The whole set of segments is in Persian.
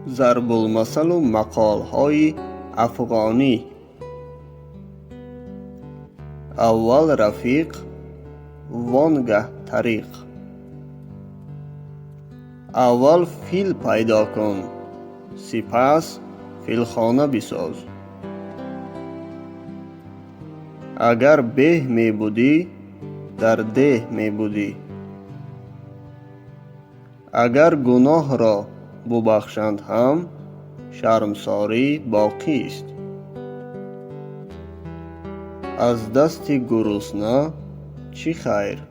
ضرب المثل و مقال‌های افغانی. اول رفیق وانگه طریق. اول فیل پیدا کن، سپس فیلخانه بساز. اگر به می بودی در ده می بودی. اگر گناه را ببخشند هم شرمساری باقی است. از دست گرسنه چی خیر؟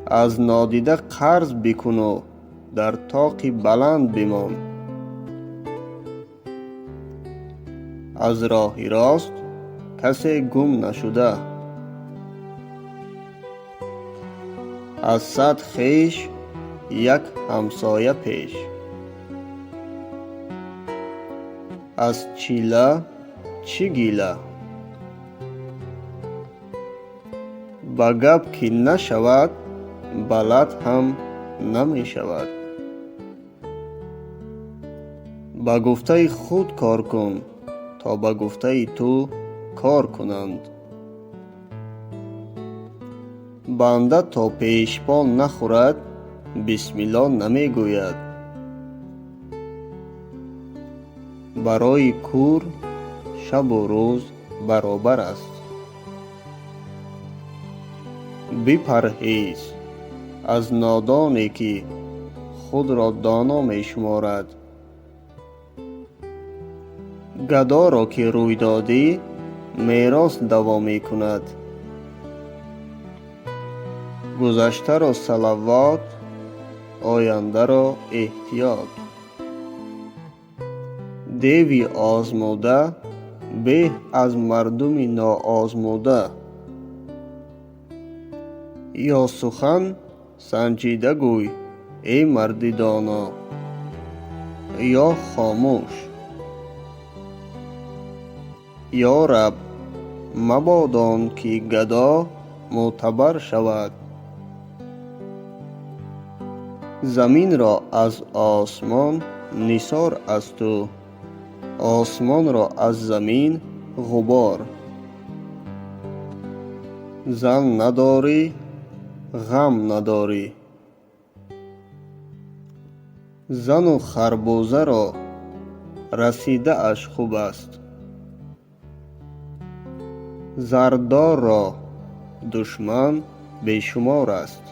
از نادیده قرض بکن و در طاق بلند بمان. از راه راست کسی گم نشده. از 100 خویش یک همسایه پیش. از چیله چی گیله؟ به گپ که نشود بلد هم نمی شود. به گفته خود کار کن تا به گفته تو کار کنند. بنده تا پیشپا نخورد بسم الله نمی گوید. برای کور شب و روز برابر است. بپرهیز از نادانی که خود را دانا می شمارد. گدا را که روی دادی میراث دوا می کند. گذشته را صلوات، آینده را احتیاط. دیوی آزموده به از مردم ناآزموده. یا سخن سنجیده گوی ای مرد دانا، یا خاموش. یا رب مبادان که گدا معتبر شود. زمین را از آسمان نثار است و آسمان را از زمین غبار. زن نداری غم نداری. زن و خربوزه را رسیده اش خوب است. زردار را دشمن بیشمار است.